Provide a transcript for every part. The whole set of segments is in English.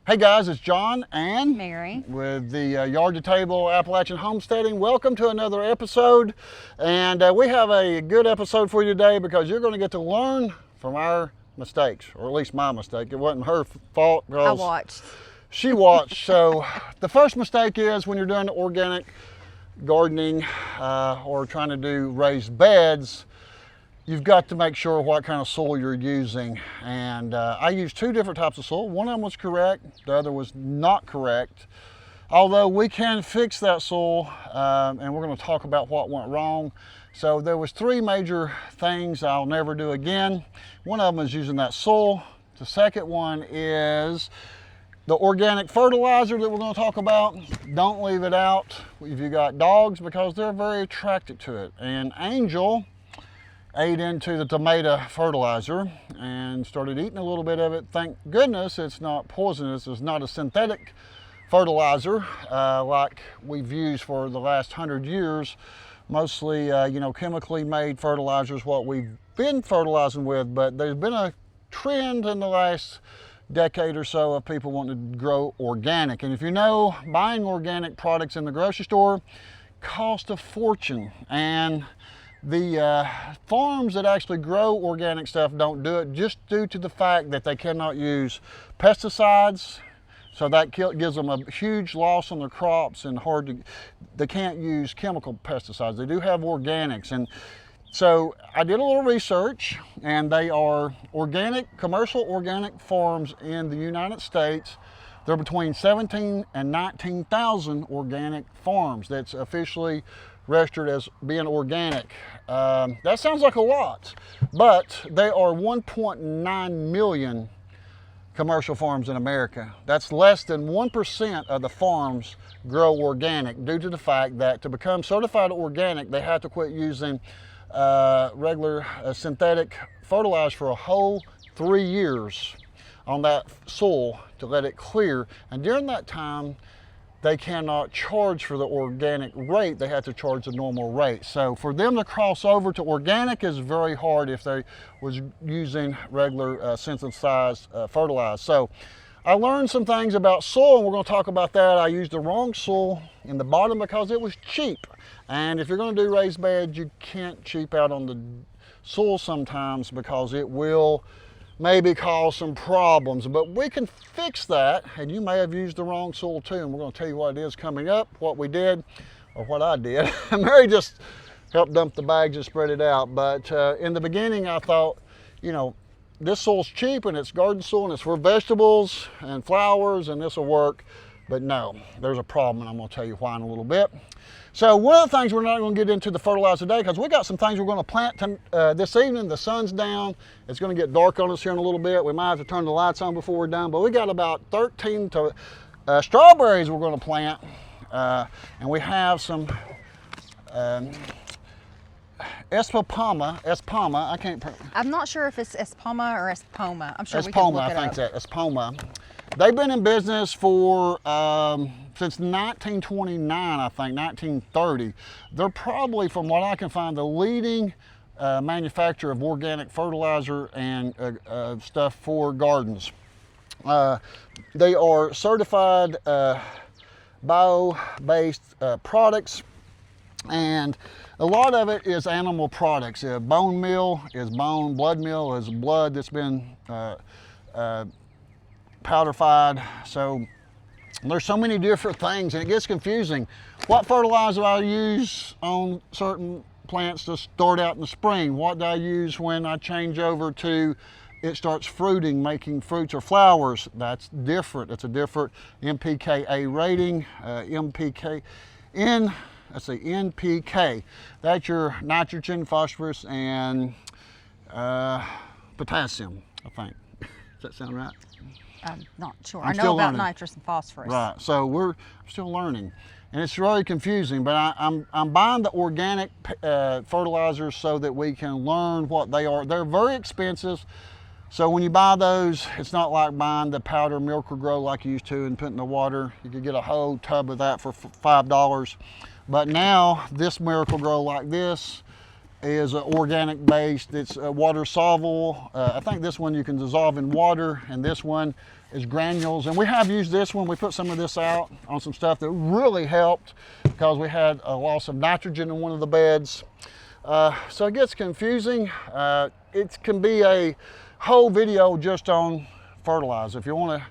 Hey guys, it's John and Mary with the Yard to Table Appalachian Homesteading. Welcome to another episode, and we have a good episode for you today because you're going to get to learn from our mistakes, or at least my mistake. It wasn't her fault. I watched. She watched. So the first mistake is when you're doing organic gardening or trying to do raised beds, you've got to make sure what kind of soil you're using. And I used two different types of soil. One of them was correct, the other was not correct. Although we can fix that soil, and we're going to talk about what went wrong. So there was three major things I'll never do again. One of them is using that soil. The second one is the organic fertilizer that we're going to talk about. Don't leave it out if you got dogs because they're very attracted to it. And Angel ate into the tomato fertilizer and started eating a little bit of it. Thank goodness it's not poisonous. It's not a synthetic fertilizer like we've used for the last 100 years. Mostly, chemically made fertilizers, what we've been fertilizing with, but there's been a trend in the last decade or so of people wanting to grow organic. And if you know, buying organic products in the grocery store cost a fortune. And the farms that actually grow organic stuff don't do it just due to the fact that they cannot use pesticides. So that gives them a huge loss on their crops and they can't use chemical pesticides. They do have organics. And so I did a little research, and they are commercial organic farms in the United States. There are between 17 and 19,000 organic farms that's officially registered as being organic. That sounds like a lot, but there are 1.9 million commercial farms in America. That's less than 1% of the farms grow organic due to the fact that to become certified organic, they have to quit using regular synthetic fertilizer for a whole 3 years on that soil to let it clear. And during that time, they cannot charge for the organic rate. They have to charge the normal rate. So for them to cross over to organic is very hard if they was using regular synthesized fertilizer. So I learned some things about soil, and we're going to talk about that. I used the wrong soil in the bottom because it was cheap. And if you're going to do raised beds, you can't cheap out on the soil sometimes because it will maybe cause some problems, but we can fix that. And you may have used the wrong soil too, and we're going to tell you what it is coming up, what we did, or what I did. Mary just helped dump the bags and spread it out. But in the beginning, I thought, this soil's cheap and it's garden soil and it's for vegetables and flowers and this will work. But no, there's a problem, and I'm going to tell you why in a little bit. So one of the things, we're not going to get into the fertilizer today because we got some things we're going to plant this evening. The sun's down. It's going to get dark on us here in a little bit. We might have to turn the lights on before we're done. But we got about 13 strawberries we're going to plant. And we have some Espoma. I'm not sure if it's Espoma or Espoma. I'm sure Espoma, we can look I it think up. that Espoma. They've been in business for since 1929, I think, 1930. They're probably, from what I can find, the leading manufacturer of organic fertilizer and stuff for gardens. They are certified bio-based products, and a lot of it is animal products. Bone meal is bone, blood meal is blood that's been powderified. So there's so many different things, and it gets confusing. What fertilizer I use on certain plants to start out in the spring? What do I use when I change over to it starts fruiting, making fruits or flowers? That's different. It's a different NPKA rating. NPK. That's your nitrogen, phosphorus, and potassium, I think. Does that sound right? I'm not sure. I know about learning. Nitrous and phosphorus. Right. So we're still learning, and it's really confusing. But I'm buying the organic fertilizers so that we can learn what they are. They're very expensive. So when you buy those, it's not like buying the powder Miracle-Gro like you used to and putting in the water. You could get a whole tub of that for $5. But now this Miracle-Gro like this is organic based. It's water soluble. I think this one you can dissolve in water, and this one is granules, and we have used this one. We put some of this out on some stuff that really helped because we had a loss of nitrogen in one of the beds. So it gets confusing. It can be a whole video just on fertilizer. If you want to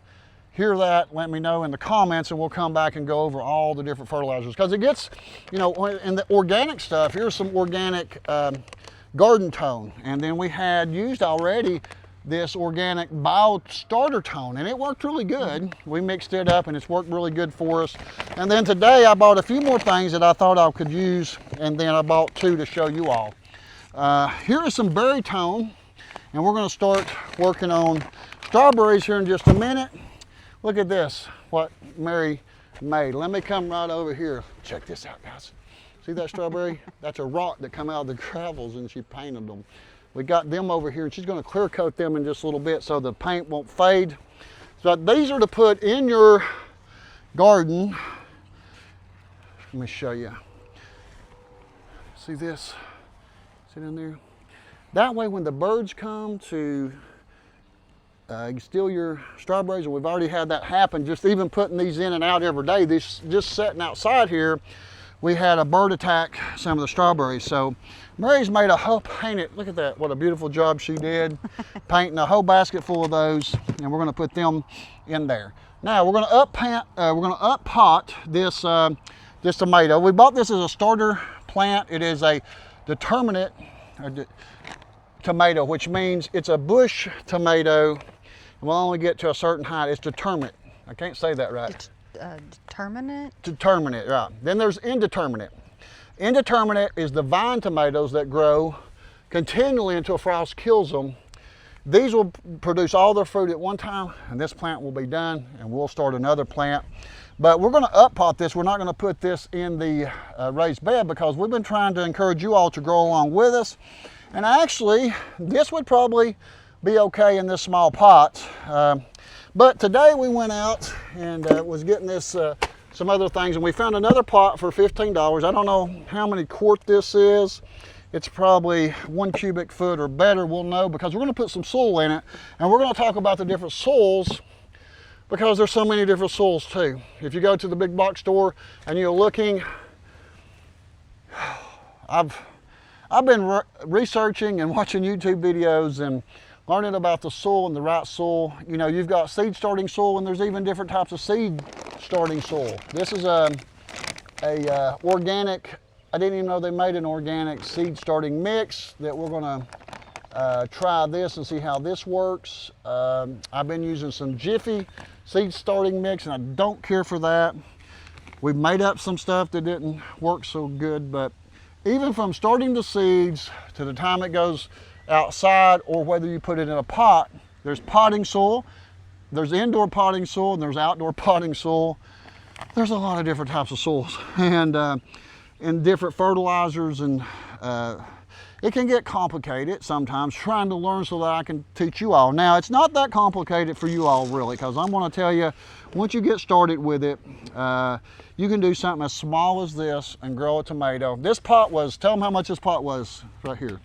hear that, let me know in the comments and we'll come back and go over all the different fertilizers, because it gets, you know, in the organic stuff, here's some organic garden tone, and then we had used already this organic bio starter tone, and it worked really good. We mixed it up and it's worked really good for us. And then today I bought a few more things that I thought I could use, and then I bought two to show you all. Here is some berry tone, and we're going to start working on strawberries here in just a minute. Look at this, what Mary made. Let me come right over here. Check this out, guys. See that strawberry? That's a rock that come out of the gravels, and she painted them. We got them over here, and she's going to clear coat them in just a little bit so the paint won't fade. So these are to put in your garden. Let me show you. See this? See down there? That way when the birds come to steal your strawberries, and we've already had that happen, just even putting these in and out every day, these just sitting outside here, we had a bird attack some of the strawberries. So Mary's made a whole painted, look at that, what a beautiful job she did, painting a whole basket full of those, and we're going to put them in there. Now we're going to up pot this this tomato. We bought this as a starter plant. It is a determinate tomato, which means it's a bush tomato, and we'll only get to a certain height. It's determinate. I can't say that right. Determinate? Determinate, right. Then there's indeterminate. Indeterminate is the vine tomatoes that grow continually until frost kills them. These will produce all their fruit at one time, and this plant will be done, and we'll start another plant. But we're going to up pot this. We're not going to put this in the raised bed because we've been trying to encourage you all to grow along with us. And actually, this would probably be okay in this small pot. But today we went out and was getting this some other things, and we found another pot for $15. I don't know how many quart this is. It's probably 1 cubic foot or better. We'll know because we're going to put some soil in it, and we're going to talk about the different soils because there's so many different soils too. If you go to the big box store and you're looking, I've been researching and watching YouTube videos and learning about the soil and the right soil. You know, you've got seed starting soil, and there's even different types of seed starting soil. This is a organic, I didn't even know they made an organic seed starting mix that we're gonna try this and see how this works. I've been using some Jiffy seed starting mix, and I don't care for that. We've made up some stuff that didn't work so good, but even from starting the seeds to the time it goes outside, or whether you put it in a pot, there's potting soil, there's indoor potting soil, and there's outdoor potting soil. There's a lot of different types of soils and different fertilizers, and it can get complicated sometimes trying to learn so that I can teach you all. Now, it's not that complicated for you all really, because I'm going to tell you, once you get started with it, you can do something as small as this and grow a tomato. This pot was, tell them how much this pot was right here.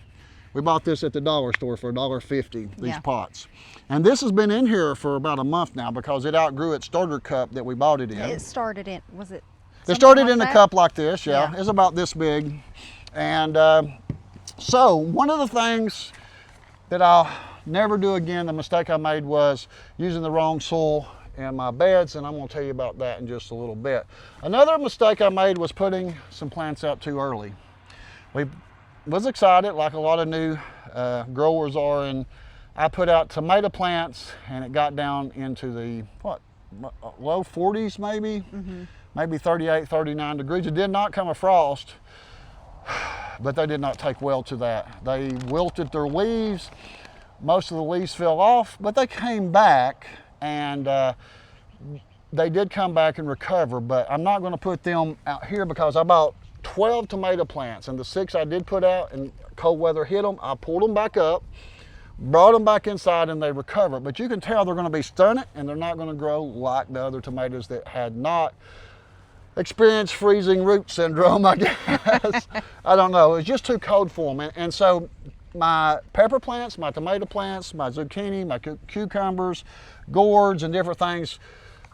We bought this at the dollar store for $1.50, these pots. And this has been in here for about a month now because it outgrew its starter cup that we bought it in. It started in, was it? It started like in that? a cup like this, yeah. It's about this big. And so one of the things that I'll never do again, the mistake I made was using the wrong soil in my beds, and I'm going to tell you about that in just a little bit. Another mistake I made was putting some plants out too early. We was excited like a lot of new growers are, and I put out tomato plants, and it got down into the low 40s maybe, maybe 38, 39 degrees. It did not come a frost, but they did not take well to that. They wilted their leaves. Most of the leaves fell off, but they came back, and they did come back and recover. But I'm not going to put them out here because I bought 12 tomato plants, and the 6 I did put out and cold weather hit them. I pulled them back up, brought them back inside, and they recovered. But you can tell they're going to be stunted, and they're not going to grow like the other tomatoes that had not experienced freezing root syndrome, I guess. I don't know. It was just too cold for them. And so my pepper plants, my tomato plants, my zucchini, my cucumbers, gourds, and different things,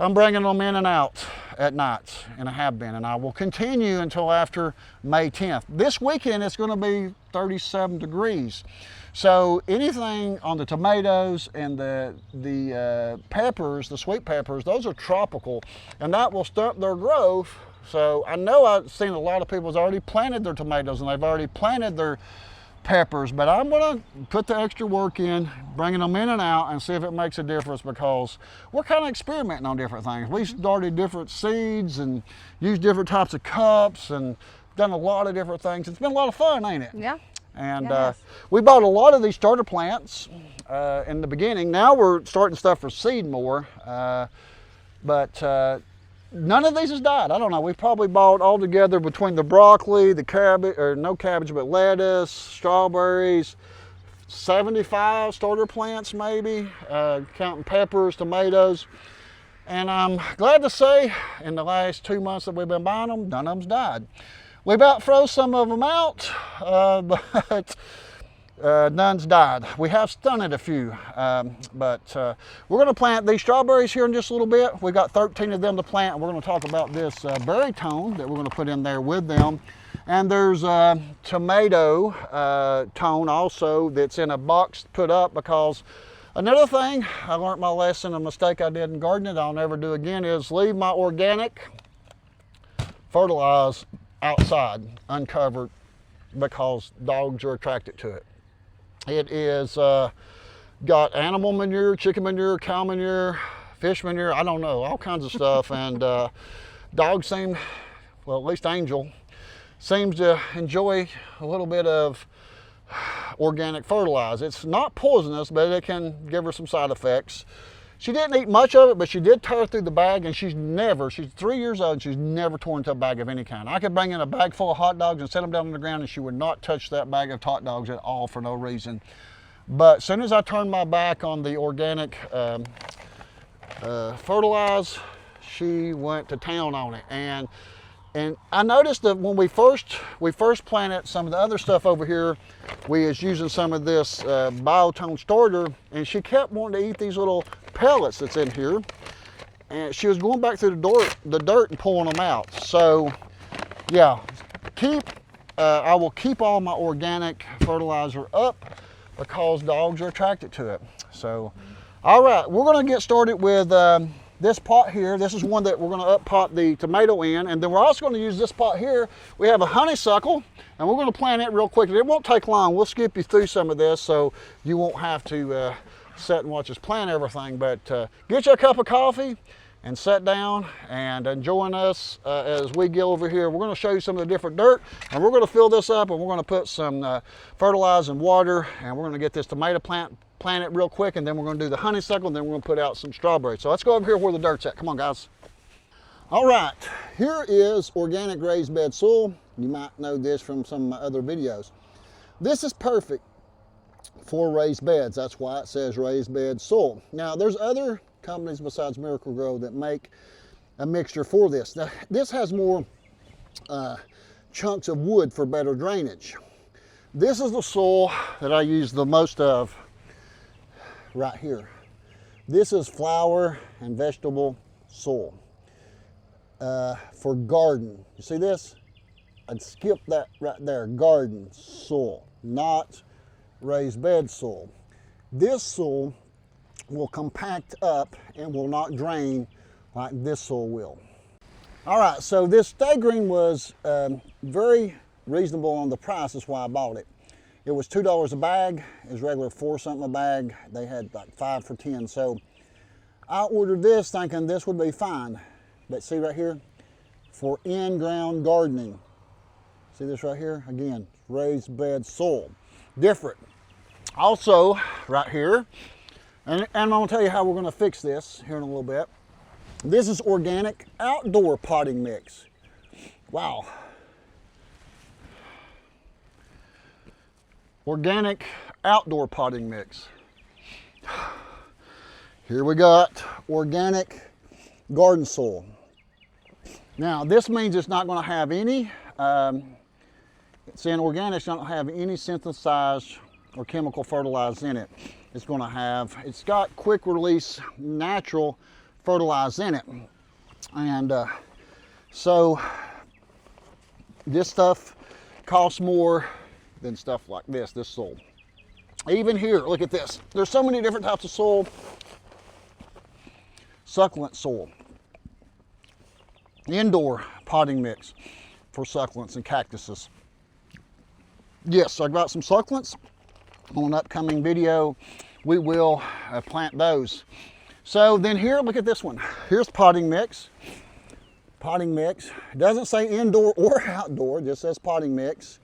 I'm bringing them in and out at night, and I have been, and I will continue until after May 10th. This weekend it's going to be 37 degrees. So anything on the tomatoes and the peppers, the sweet peppers, those are tropical, and that will stunt their growth. So I know I've seen a lot of people have already planted their tomatoes and they've already planted their peppers, but I'm gonna put the extra work in, bringing them in and out, and see if it makes a difference, because we're kind of experimenting on different things. We started different seeds and used different types of cups and done a lot of different things. It's been a lot of fun, ain't it? Yeah. And Yes. we bought a lot of these starter plants in the beginning. Now we're starting stuff for seed more, but none of these has died. I don't know. We've probably bought all together between the broccoli, the cabbage, or no cabbage, but lettuce, strawberries, 75 starter plants maybe, counting peppers, tomatoes. And I'm glad to say in the last 2 months that we've been buying them, none of them's died. We've outfroze some of them out, but none's died. We have stunted a few, but we're going to plant these strawberries here in just a little bit. We've got 13 of them to plant, and we're going to talk about this berry tone that we're going to put in there with them. And there's a tomato tone also that's in a box put up, because another thing, I learned my lesson, a mistake I did in gardening I'll never do again, is leave my organic fertilizer outside, uncovered, because dogs are attracted to it. It is got animal manure, chicken manure, cow manure, fish manure, I don't know, all kinds of stuff. And dogs seem, well, at least Angel seems to enjoy a little bit of organic fertilizer. It's not poisonous, but it can give her some side effects. She didn't eat much of it, but she did tear through the bag, and she's 3 years old, and she's never torn into a bag of any kind. I could bring in a bag full of hot dogs and set them down on the ground, and she would not touch that bag of hot dogs at all for no reason. But as soon as I turned my back on the organic fertilizer, she went to town on it. And I noticed that when we first planted some of the other stuff over here, we was using some of this biotone starter, and she kept wanting to eat these little pellets that's in here, and she was going back through the dirt and pulling them out. So yeah, I will keep all my organic fertilizer up, because dogs are attracted to it. So all right, we're going to get started with this pot here. This is one that we're going to up pot the tomato in, and then we're also going to use this pot here. We have a honeysuckle, and we're going to plant it real quick. It won't take long. We'll skip you through some of this so you won't have to sit and watch us plant everything. But get you a cup of coffee and sit down and join us as we go over here. We're going to show you some of the different dirt, and we're going to fill this up, and we're going to put some fertilizer and water, and we're going to get this tomato plant it real quick, and then we're going to do the honeysuckle, and then we're going to put out some strawberries. So let's go over here where the dirt's at. Come on, guys. All right, here is organic raised bed soil. You might know this from some of my other videos. This is perfect for raised beds. That's why it says raised bed soil. Now, there's other companies besides Miracle-Gro that make a mixture for this. Now, this has more chunks of wood for better drainage. This is the soil that I use the most of right here. This is flower and vegetable soil for garden. You see this? I'd skip that right there. Garden soil, not raised bed soil. This soil will compact up and will not drain like this soil will. All right, so this Stay Green was very reasonable on the price. That's why I bought it. It was $2 a bag. It was regular $4 something a bag. They had like 5 for 10. So I ordered this thinking this would be fine. But see right here, for in-ground gardening. See this right here? Again, raised bed soil. Different. Also, right here, and I'm gonna tell you how we're gonna fix this here in a little bit. This is organic outdoor potting mix. Wow. Organic outdoor potting mix. Here we got organic garden soil. Now this means it's not going to have any, it's in organic, it's not going to have any synthesized or chemical fertilizer in it. It's got quick release natural fertilizer in it. And so this stuff costs more than stuff like this soil. Even here, look at this. There's so many different types of soil. Succulent soil. Indoor potting mix for succulents and cactuses. Yes, I've got some succulents. On an upcoming video, we will plant those. So then here, look at this one. Here's potting mix. Potting mix. It doesn't say indoor or outdoor, it just says potting mix.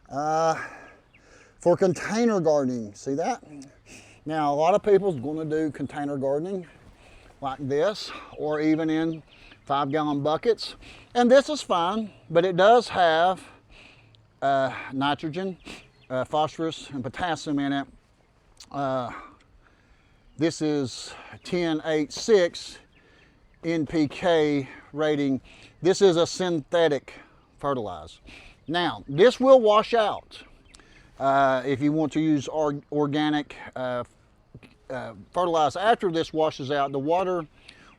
For container gardening, see that? Now, a lot of people's going to do container gardening like this, or even in 5-gallon buckets. And this is fine, but it does have nitrogen, phosphorus, and potassium in it. This is 10.86 NPK rating. This is a synthetic fertilizer. Now, this will wash out. If you want to use organic fertilizer after this washes out, the water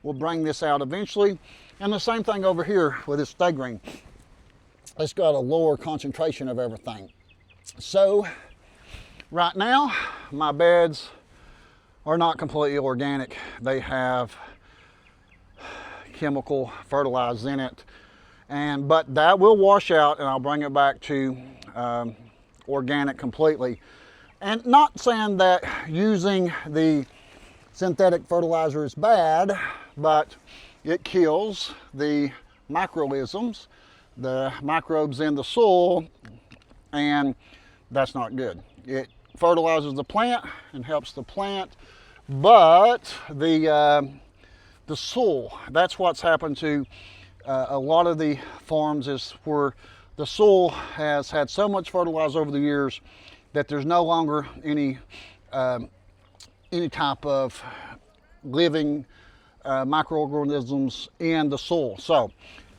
will bring this out eventually. And the same thing over here with this stay green. It's got a lower concentration of everything. So right now, my beds are not completely organic. They have chemical fertilizer in it. But that will wash out and I'll bring it back to organic completely. And not saying that using the synthetic fertilizer is bad, but it kills the microorganisms, the microbes in the soil, and that's not good. It fertilizes the plant and helps the plant, but the soil, that's what's happened to a lot of the farms, is where the soil has had so much fertilizer over the years that there's no longer any type of living microorganisms in the soil. So,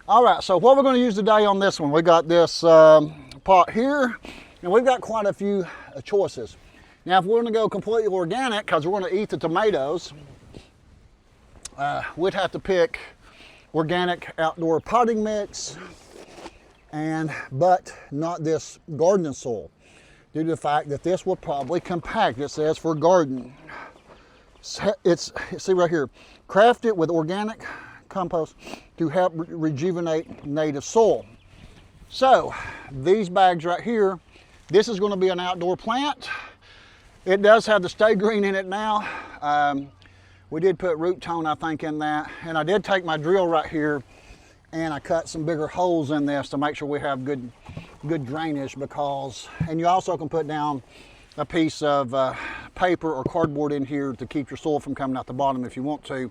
all right, so what we're going to use today on this one, we got this pot here, and we've got quite a few choices. Now, if we're going to go completely organic, because we're going to eat the tomatoes, we'd have to pick organic outdoor potting mix, but not this gardening soil, due to the fact that this will probably compact. It says for garden. See right here, craft it with organic compost to help rejuvenate native soil. So these bags right here, this is going to be an outdoor plant. It does have the stay green in it now. We did put root tone, I think, in that, and I did take my drill right here and I cut some bigger holes in this to make sure we have good drainage, because, and you also can put down a piece of paper or cardboard in here to keep your soil from coming out the bottom if you want to.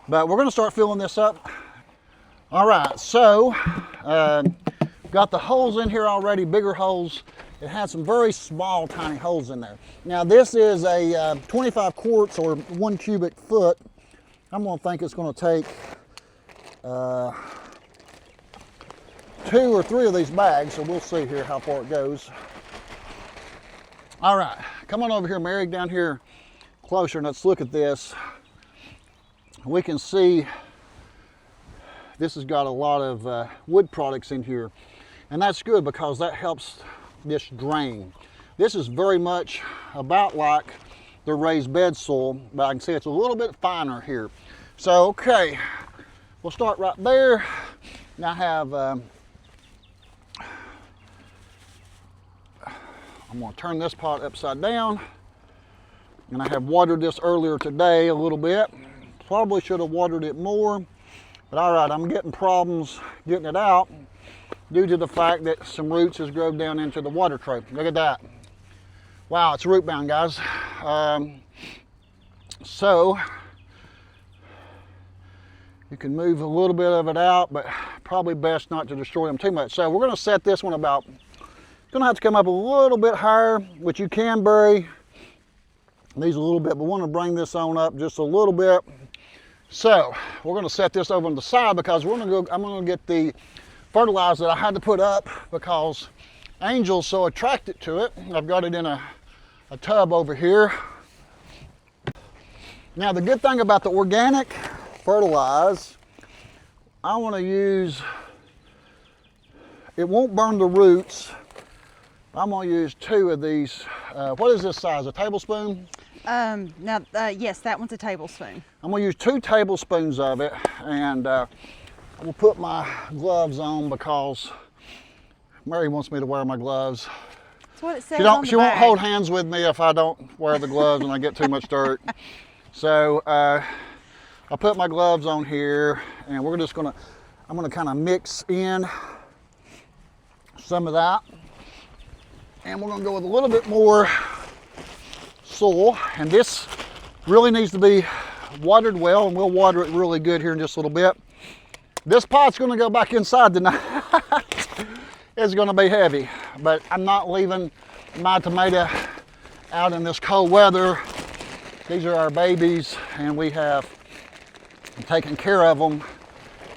But we're going to start filling this up. All right, so got the holes in here already, bigger holes. It has some very small, tiny holes in there. Now this is a 25 quarts or 1 cubic foot. I'm going to think it's going to take 2 or 3 of these bags, so we'll see here how far it goes. All right, come on over here, Mary, down here closer, and let's look at this. We can see this has got a lot of wood products in here, and that's good because that helps this drain. This is very much about like the raised bed soil, but I can see it's a little bit finer here. So, okay, we'll start right there. Now I have, I'm going to turn this pot upside down, and I have watered this earlier today a little bit. Probably should have watered it more, but all right, I'm getting problems getting it out due to the fact that some roots has grown down into the water tray. Look at that. Wow, it's root bound, guys. So you can move a little bit of it out, but probably best not to destroy them too much. So we're going to set this one about, it's going to have to come up a little bit higher, which you can bury these a little bit, but we want to bring this on up just a little bit. So we're going to set this over on the side because we're going to go, I'm going to get the fertilizer that I had to put up because Angel's so attracted to it. I've got it in a a tub over here. Now the good thing about the organic fertilize, I want to use, it won't burn the roots. I'm going to use 2 of these. What is this size, a tablespoon? Yes, that one's a tablespoon. I'm going to use 2 tablespoons of it, and I will put my gloves on because Mary wants me to wear my gloves. That's what it says on the She won't bag. hold hands with me if I don't wear the gloves and I get too much dirt. So I'll put my gloves on here, and we're just gonna, I'm gonna kind of mix in some of that. And we're gonna go with a little bit more soil. And this really needs to be watered well, and we'll water it really good here in just a little bit. This pot's gonna go back inside tonight. It's gonna be heavy, but I'm not leaving my tomato out in this cold weather. These are our babies, and we have taken care of them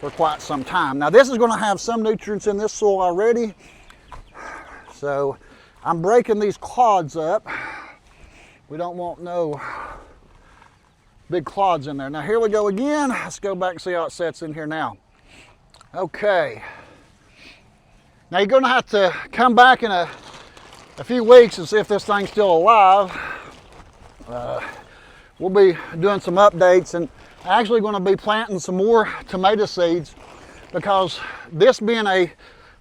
for quite some time. Now this is going to have some nutrients in this soil already, so I'm breaking these clods up. We don't want no big clods in there. Now here we go again. Let's go back and see how it sets in here now. Okay. Now you're going to have to come back in a few weeks and see if this thing's still alive. We'll be doing some updates, and actually going to be planting some more tomato seeds, because this being a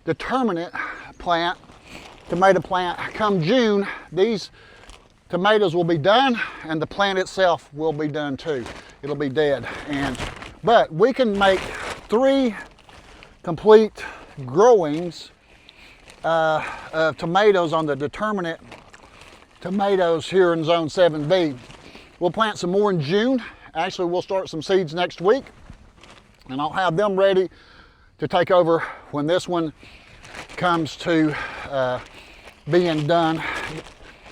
determinate plant, tomato plant, come June, these tomatoes will be done, and the plant itself will be done too. It'll be dead. But we can make 3 complete growings of tomatoes on the determinate tomatoes here in zone 7B. We'll plant some more in June. Actually, we'll start some seeds next week, and I'll have them ready to take over when this one comes to being done.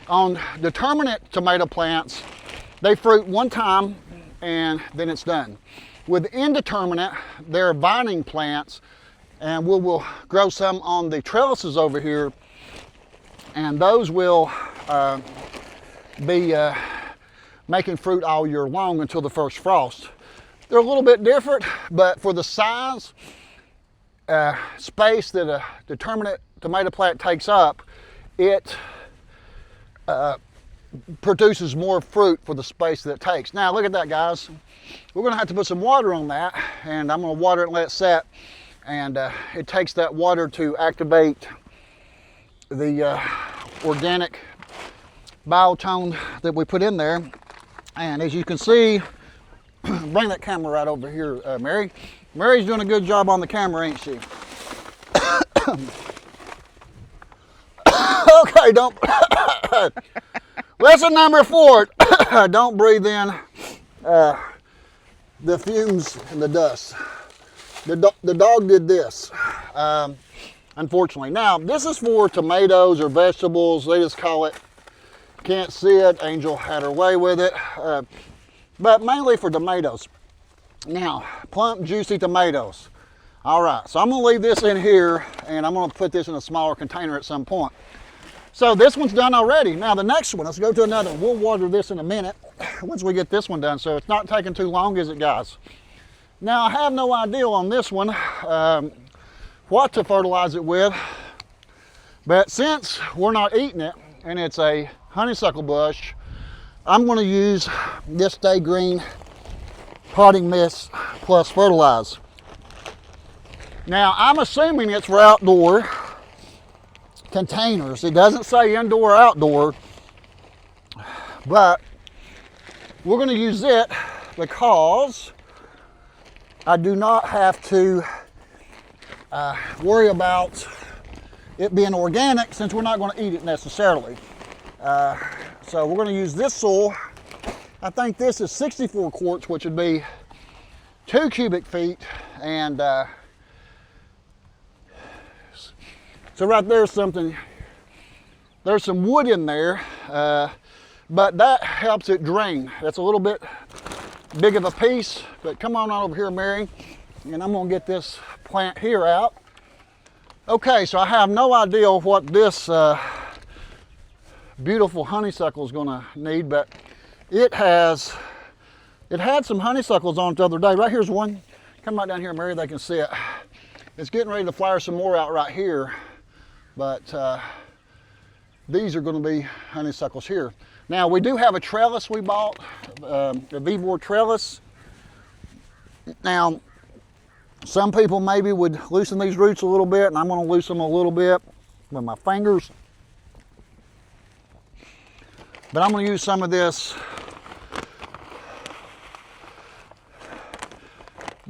On determinate tomato plants, they fruit one time and then it's done. With indeterminate, they're vining plants, and we will grow some on the trellises over here, and those will be making fruit all year long until the first frost. They're a little bit different, but for the size, space that a determinate tomato plant takes up, it produces more fruit for the space that it takes. Now look at that, guys. We're gonna have to put some water on that, and I'm gonna water it and let it set. And it takes that water to activate the organic biotone that we put in there. And as you can see, bring that camera right over here, Mary. Mary's doing a good job on the camera, ain't she? Okay, don't. Lesson number 4, don't breathe in the fumes and the dust. The dog did this, unfortunately. Now, this is for tomatoes or vegetables. They just call it, can't see it, Angel had her way with it, but mainly for tomatoes. Now, plump, juicy tomatoes. All right, so I'm gonna leave this in here, and I'm gonna put this in a smaller container at some point. So this one's done already. Now the next one, let's go to another one. We'll water this in a minute once we get this one done, so it's not taking too long, is it, guys? Now I have no idea on this one what to fertilize it with, but since we're not eating it and it's a honeysuckle bush, I'm going to use this Stay Green potting mix plus fertilize. Now I'm assuming it's for outdoor containers. It doesn't say indoor or outdoor, but we're going to use it because I do not have to worry about it being organic, since we're not going to eat it necessarily. So we're going to use this soil. I think this is 64 quarts, which would be 2 cubic feet, and so right there's something, there's some wood in there, but that helps it drain. That's a little bit big of a piece, but come on over here, Mary, and I'm gonna get this plant here out. Okay, so I have no idea what this beautiful honeysuckle is going to need, but it had some honeysuckles on it the other day. Right here's one. Come right down here, Mary, they can see it. It's getting ready to flower some more out right here, but these are going to be honeysuckles here. Now we do have a trellis we bought, a V-board trellis. Now some people maybe would loosen these roots a little bit, and I'm going to loosen them a little bit with my fingers. But I'm going to use some of this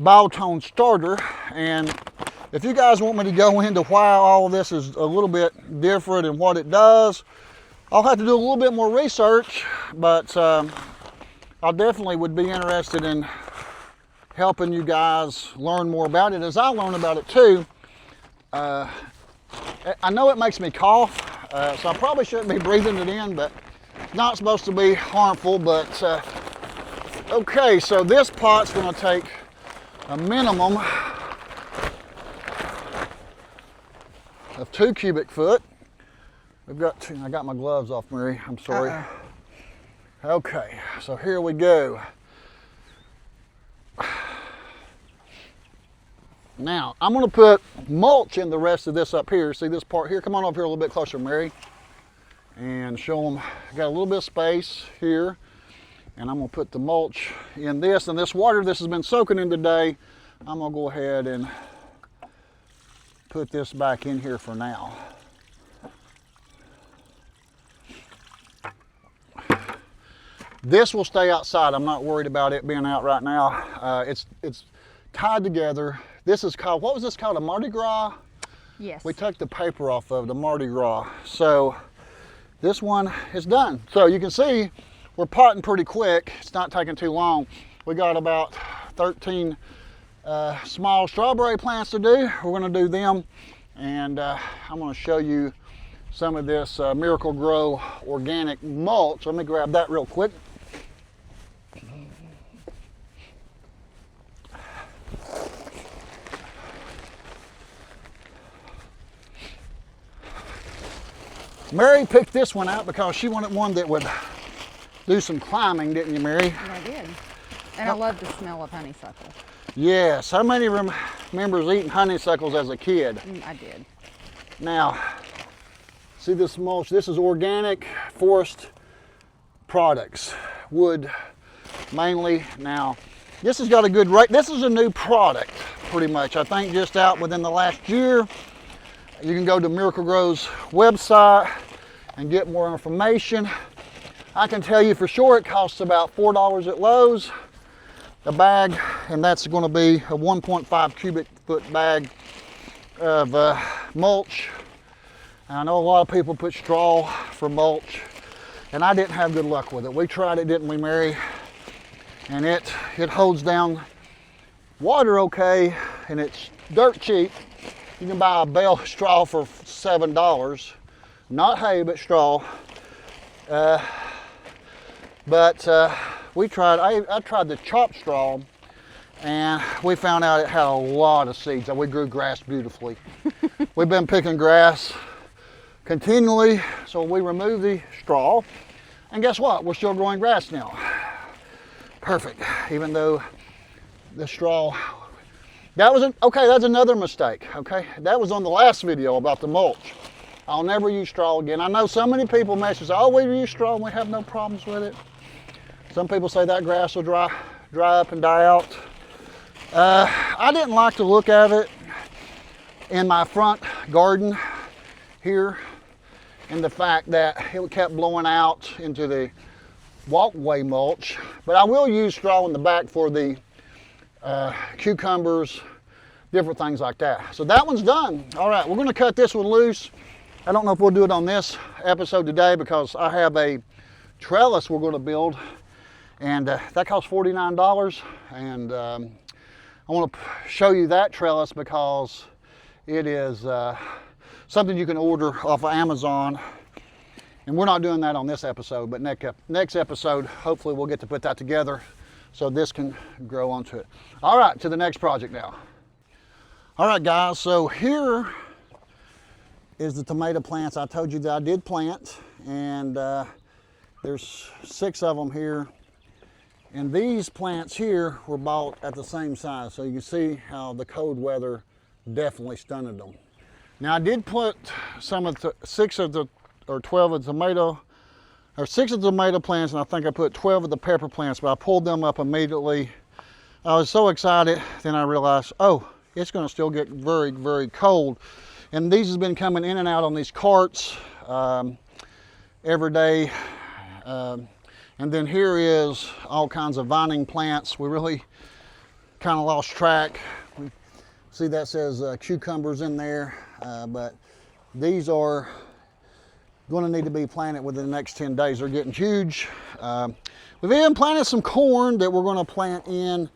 Biotone starter, and if you guys want me to go into why all of this is a little bit different and what it does, I'll have to do a little bit more research, but I definitely would be interested in helping you guys learn more about it as I learn about it too. I know it makes me cough, so I probably shouldn't be breathing it in, but it's not supposed to be harmful. But okay, so this pot's going to take a minimum of 2 cubic foot. We've got two. I got my gloves off, Mary. I'm sorry. Okay, so here we go. Now, I'm going to put mulch in the rest of this up here. See this part here? Come on over here a little bit closer, Mary. And show them, got a little bit of space here. And I'm going to put the mulch in this. And this water this has been soaking in today, I'm going to go ahead and put this back in here for now. This will stay outside. I'm not worried about it being out right now. It's tied together. This is called, what was this called, a Mardi Gras? Yes. We took the paper off of the Mardi Gras. So this one is done. So you can see we're potting pretty quick. It's not taking too long. We got about 13 small strawberry plants to do. We're going to do them, and I'm going to show you some of this Miracle Grow organic mulch. Let me grab that real quick. Mary picked this one out because she wanted one that would do some climbing, didn't you, Mary? I did. And I love the smell of honeysuckle. Yes. How many remembers eating honeysuckles as a kid? I did. Now, see this mulch? This is organic forest products, wood mainly. Now, this has got a good rate. This is a new product, pretty much. I think just out within the last year. You can go to Miracle Grow's website and get more information. I can tell you for sure it costs about $4 at Lowe's a bag, and that's going to be a 1.5 cubic foot bag of mulch. And I know a lot of people put straw for mulch, and I didn't have good luck with it. We tried it, didn't we, Mary? And it holds down water okay, and it's dirt cheap. You can buy a bale of straw for $7. Not hay, but straw. We tried, I tried the chopped straw, and we found out it had a lot of seeds. We grew grass beautifully. We've been picking grass continually, so we removed the straw. And guess what? We're still growing grass now. Perfect, even though the straw, okay, that's another mistake, okay? That was on the last video about the mulch. I'll never use straw again. I know so many people message, oh, we use straw and we have no problems with it. Some people say that grass will dry up and die out. I didn't like to look at it in my front garden here, and the fact that it kept blowing out into the walkway mulch. But I will use straw in the back for the cucumbers, different things like that. So that one's done. All right, we're going to cut this one loose. I don't know if we'll do it on this episode today because I have a trellis we're going to build, and that costs $49. And I want to show you that trellis because it is something you can order off of Amazon. And we're not doing that on this episode, but next episode, hopefully we'll get to put that together so this can grow onto it. All right, to the next project now. All right, guys, so here is the tomato plants I told you that I did plant, and there's 6 of them here. And these plants here were bought at the same size, so you can see how the cold weather definitely stunted them. Now I did put some of the 6 of the, or 12 of the tomato, or 6 of the tomato plants, and I think I put 12 of the pepper plants, but I pulled them up immediately. I was so excited, then I realized, oh, it's gonna still get very, very cold. And these has been coming in and out on these carts every day. And then here is all kinds of vining plants. We really kind of lost track. We see that says cucumbers in there, but these are going to need to be planted within the next 10 days. They're getting huge. We've even planted some corn that we're going to plant in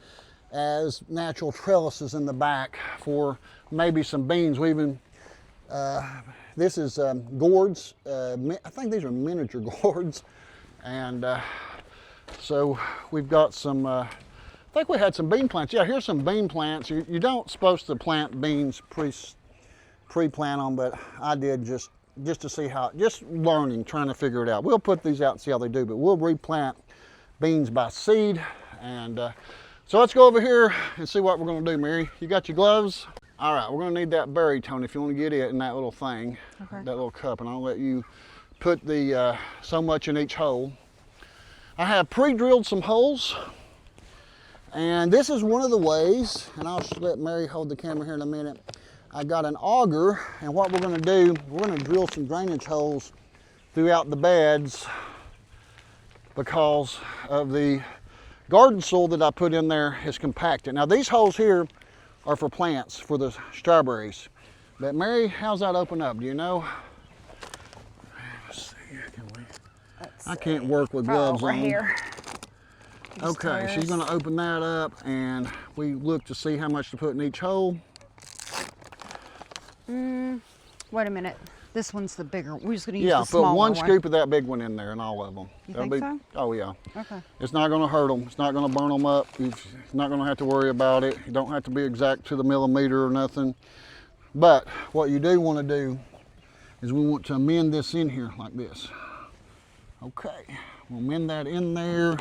as natural trellises in the back for maybe some beans. We even, this is gourds. I think these are miniature gourds. And so we've got some, I think we had some bean plants. Yeah, here's some bean plants. You don't supposed to plant beans, pre-plant them, but I did just to see how, just learning, trying to figure it out. We'll put these out and see how they do, but we'll replant beans by seed. And so let's go over here and see what we're gonna do, Mary. You got your gloves? All right, we're gonna need that berry, Tony, if you wanna get it in that little thing, that little cup, and I'll let you put the so much in each hole. I have pre-drilled some holes, and this is one of the ways, and I'll let Mary hold the camera here in a minute. I got an auger, and what we're going to do, we're going to drill some drainage holes throughout the beds because of the garden soil that I put in there is compacted. Now these holes here are for plants, for the strawberries. But Mary, how's that open up? Do you know? I can't work with gloves on. Here. Okay, she's going to open that up, and we look to see how much to put in each hole. Wait a minute. This one's the bigger. We're just going to use the put smaller one scoop of that big one in there, and all of them. You think so? Oh yeah. Okay. It's not going to hurt them. It's not going to burn them up. You're not going to have to worry about it. You don't have to be exact to the millimeter or nothing. But what you do want to do is we want to amend this in here like this. Okay, we'll amend that in there,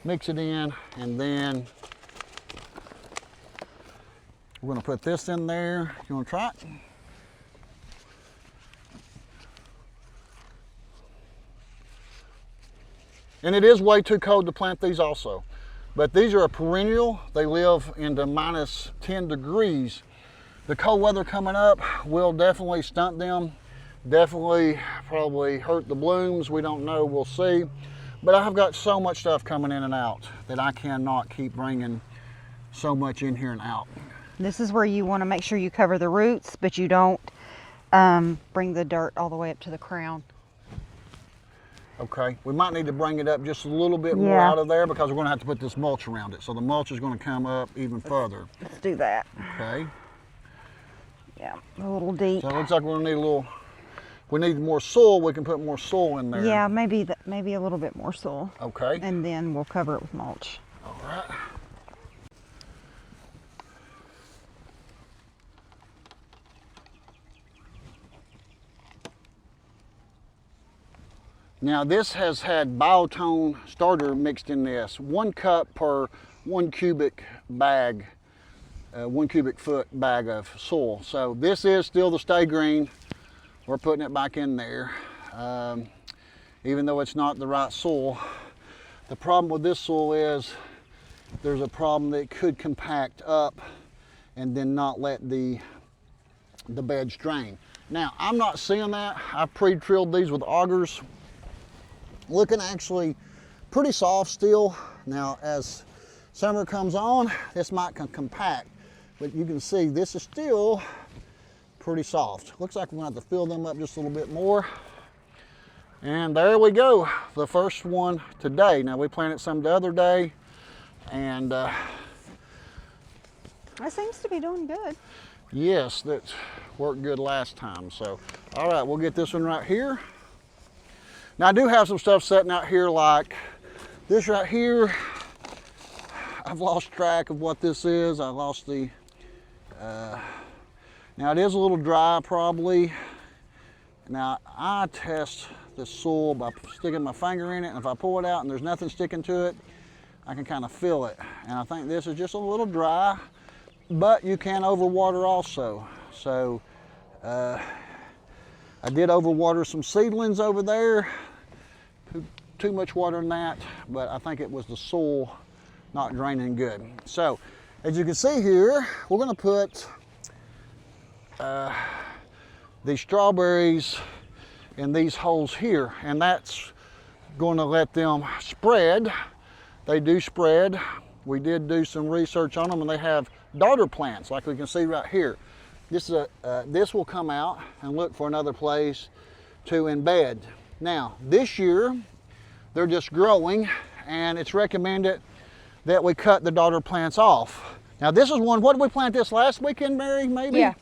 mix it in, and then we're going to put this in there. You want to try it? And it is way too cold to plant these also. But these are a perennial. They live into minus 10 degrees. The cold weather coming up will definitely stunt them. Definitely probably hurt the blooms. We don't know, we'll see. But I've got so much stuff coming in and out that I cannot keep bringing so much in here and out. This is where you want to make sure you cover the roots, but you don't bring the dirt all the way up to the crown. Okay, we might need to bring it up just a little bit more out of there because we're going to have to put this mulch around it. So the mulch is going to come up even further. Let's do that. Okay. Yeah, a little deep. So it looks like we're going to need a little, we need more soil. We can put more soil in there. Yeah, maybe a little bit more soil. Okay. And then we'll cover it with mulch. All right. Now this has had biotone starter mixed in this. 1 cup per 1 cubic bag, 1 cubic foot bag of soil. So this is still the Stay Green. We're putting it back in there, even though it's not the right soil. The problem with this soil is there's a problem that it could compact up and then not let the beds drain. Now I'm not seeing that. I've pre-drilled these with augers. Looking actually pretty soft still. Now as summer comes on, this might compact, but you can see this is still pretty soft. Looks like we're gonna have to fill them up just a little bit more. And there we go, the first one today. Now we planted some the other day, and that seems to be doing good. Yes, that worked good last time. So all right, we'll get this one right here. Now I do have some stuff sitting out here like this right here. I've lost track of what this is. I lost the, now it is a little dry probably. Now, I test the soil by sticking my finger in it, and if I pull it out and there's nothing sticking to it, I can kind of feel it. And I think this is just a little dry, but you can overwater also. So I did overwater some seedlings over there. Too much water in that, but I think it was the soil not draining good. So as you can see here, we're going to put these strawberries in these holes here, and that's going to let them spread. They do spread. We did do some research on them, and they have daughter plants like we can see right here. This will come out and look for another place to embed. Now this year they're just growing, and it's recommended that we cut the daughter plants off. Now this is one, what did we plant this last weekend, Mary, maybe? Yeah.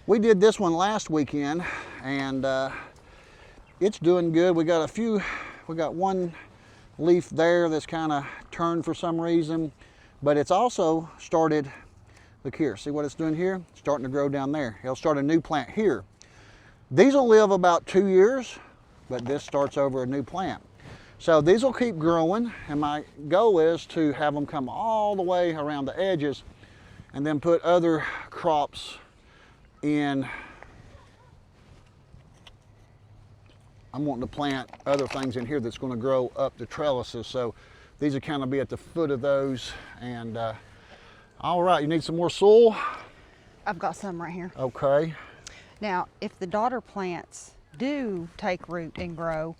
We did this one last weekend, and it's doing good. We got one leaf there that's kind of turned for some reason, but it's also started, look here, see what it's doing here? It's starting to grow down there. It'll start a new plant here. These will live about 2 years, but this starts over a new plant. So these will keep growing, and my goal is to have them come all the way around the edges and then put other crops in. I'm wanting to plant other things in here that's going to grow up the trellises. So these will kind of be at the foot of those. And all right, you need some more soil? I've got some right here. Okay. Now, if the daughter plants do take root and grow,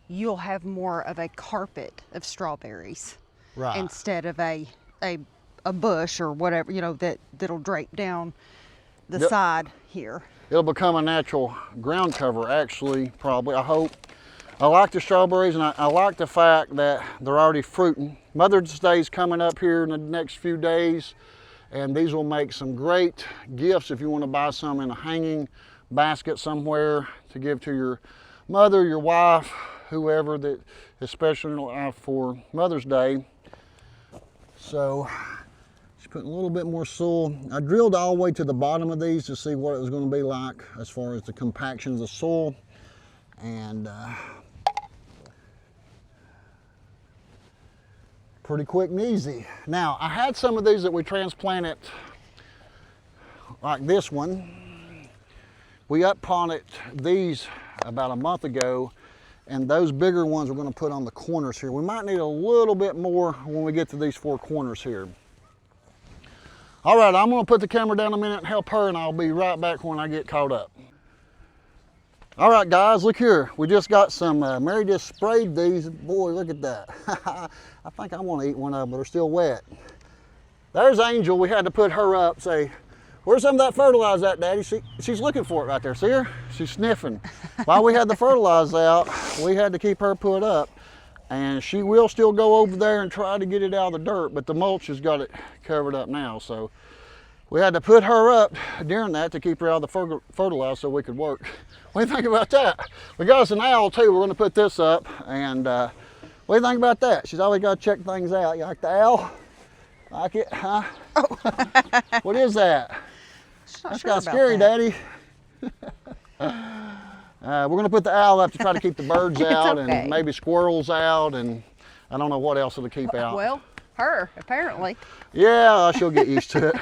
you'll have more of a carpet of strawberries, Right. instead of a bush or whatever, you know, that'll drape down the Yep. side here. It'll become a natural ground cover, actually, probably, I hope. I like the strawberries, and I like the fact that they're already fruiting. Mother's Day's coming up here in the next few days, and these will make some great gifts if you want to buy some in a hanging basket somewhere to give to your mother, your wife, whoever, that especially for Mother's Day. So just putting a little bit more soil. I drilled all the way to the bottom of these to see what it was going to be like as far as the compaction of the soil, and pretty quick and easy. Now, I had some of these that we transplanted, like this one. We uppotted these about a month ago, and those bigger ones we're going to put on the corners here. We might need a little bit more when we get to these 4 corners here. All right, I'm going to put the camera down a minute and help her, and I'll be right back when I get caught up. All right, guys, look here. We just got some, Mary just sprayed these. Boy, look at that. I think I want to eat one of them, but they're still wet. There's Angel. We had to put her up, say, where's some of that fertilizer at, Daddy? She's looking for it right there. See her? She's sniffing. While we had the fertilizer out, we had to keep her put up. And she will still go over there and try to get it out of the dirt, but the mulch has got it covered up now. So we had to put her up during that to keep her out of the fertilizer so we could work. What do you think about that? We got us an owl too. We're going to put this up. And what do you think about that? She's always got to check things out. You like the owl? Like it, huh? Oh. What is that? That's kind of scary, Daddy. We're going to put the owl up to try to keep the birds out, okay. And maybe squirrels out, and I don't know what else it'll keep out. Well, her, apparently. Yeah, she'll get used to it.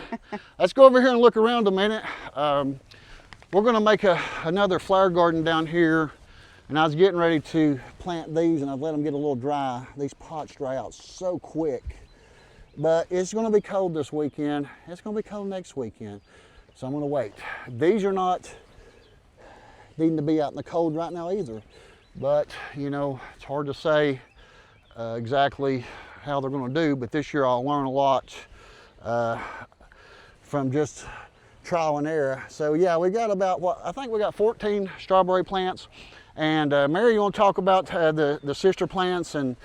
Let's go over here and look around a minute. We're going to make another flower garden down here, and I was getting ready to plant these, and I've let them get a little dry. These pots dry out so quick. But it's going to be cold this weekend. It's going to be cold next weekend, so I'm going to wait. These are not needing to be out in the cold right now either, but you know, it's hard to say exactly how they're going to do, but this year I'll learn a lot from just trial and error. So yeah, we got about, I think we got 14 strawberry plants. And Mary, you want to talk about the sister plants and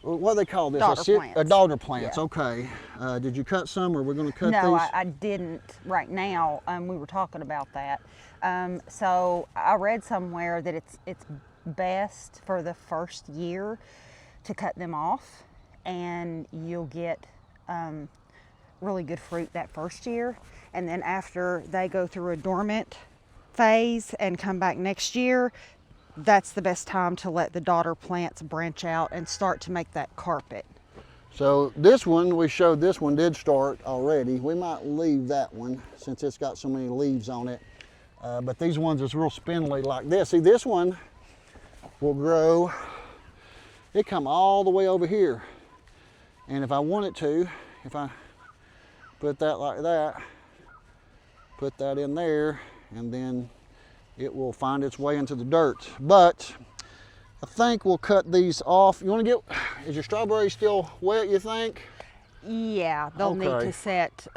what do they call this? Daughter plants. Daughter plants, yeah. Okay. Did you cut some, or we're going to cut these? No, I didn't right now. We were talking about that. So I read somewhere that it's best for the first year to cut them off, and you'll get really good fruit that first year. And then after they go through a dormant phase and come back next year, that's the best time to let the daughter plants branch out and start to make that carpet. So this one, we showed this one did start already. We might leave that one since it's got so many leaves on it. But these ones is real spindly like this. See, this one will grow, it come all the way over here. And if I want it to, if I put that like that, put that in there, and then it will find its way into the dirt. But I think we'll cut these off. You want to get, is your strawberry still wet, you think? Yeah, they'll need Okay. to set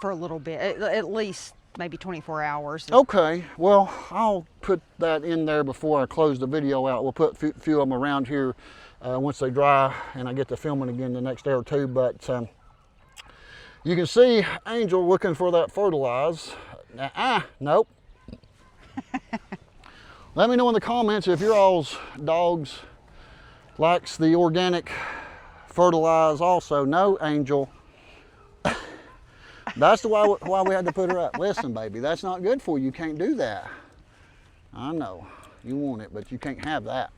for a little bit, at least maybe 24 hours. Okay, well, I'll put that in there before I close the video out. We'll put a few of them around here once they dry and I get to filming again the next day or two. But you can see Angel looking for that fertilize. Nope. Let me know in the comments if your all's dogs likes the organic fertilize also. No, Angel. That's the why we had to put her up. Listen, baby, that's not good for you. You can't do that. I know. You want it, but you can't have that.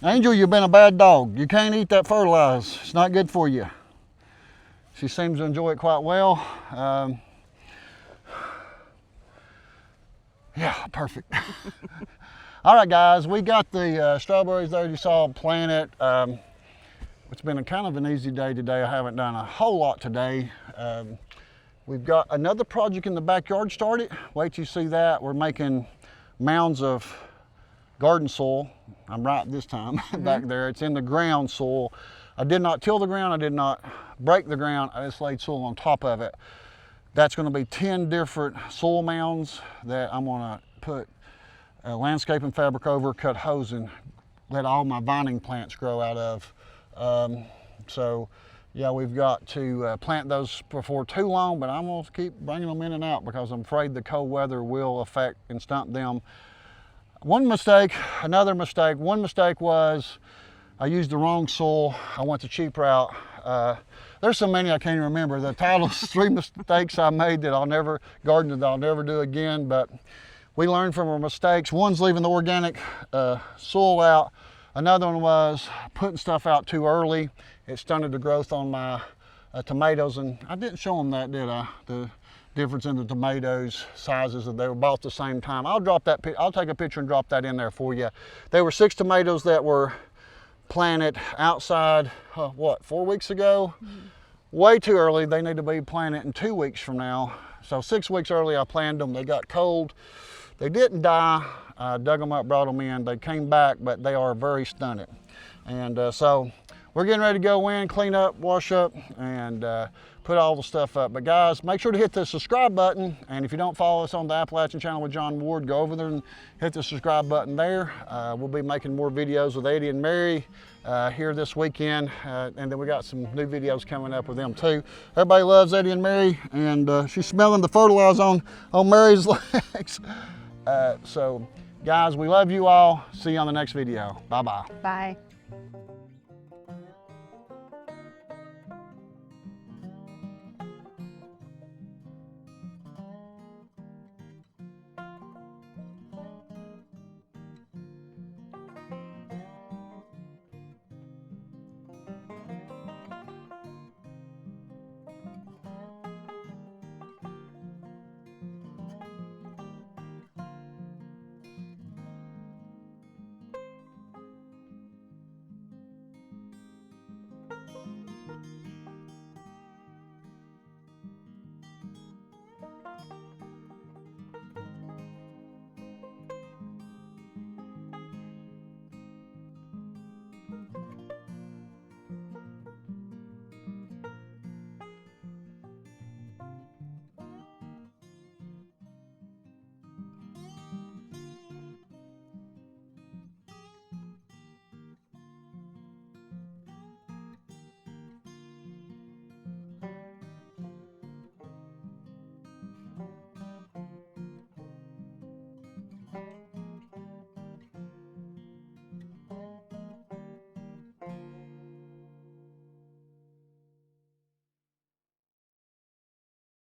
Angel, you've been a bad dog. You can't eat that fertilizer. It's not good for you. She seems to enjoy it quite well. Yeah, perfect. All right, guys, we got the strawberries there you saw planted. It's been a kind of an easy day today. I haven't done a whole lot today. We've got another project in the backyard started. Wait till you see that. We're making mounds of garden soil. I'm right this time. Back there. It's in the ground soil. I did not till the ground. I did not break the ground. I just laid soil on top of it. That's going to be 10 different soil mounds that I'm going to put landscaping fabric over, cut hose, and let all my vining plants grow out of. So yeah, we've got to plant those before too long, but I'm going to keep bringing them in and out because I'm afraid the cold weather will affect and stump them. One mistake, another mistake. One mistake was I used the wrong soil. I went the cheap route. There's so many I can't even remember. The title's 3 mistakes I made that I'll never garden that I'll never do again. But we learned from our mistakes. One's leaving the organic soil out. Another one was putting stuff out too early. It stunted the growth on my tomatoes, and I didn't show them that, did I? The difference in the tomatoes sizes, that they were bought at the same time. I'll take a picture and drop that in there for you. There were 6 tomatoes that were planted outside, what, 4 weeks ago? Way too early. They need to be planted in 2 weeks from now. So 6 weeks early I planted them. They got cold. They didn't die. I dug them up, brought them in. They came back, but they are very stunted. And so we're getting ready to go in, clean up, wash up, and put all the stuff up. But guys, make sure to hit the subscribe button. And if you don't follow us on the Appalachian channel with John Ward, go over there and hit the subscribe button there. We'll be making more videos with Eddie and Mary here this weekend. And then we got some new videos coming up with them too. Everybody loves Eddie and Mary, and she's smelling the fertilizer on Mary's legs. So guys, we love you all. See you on the next video. Bye-bye. Bye.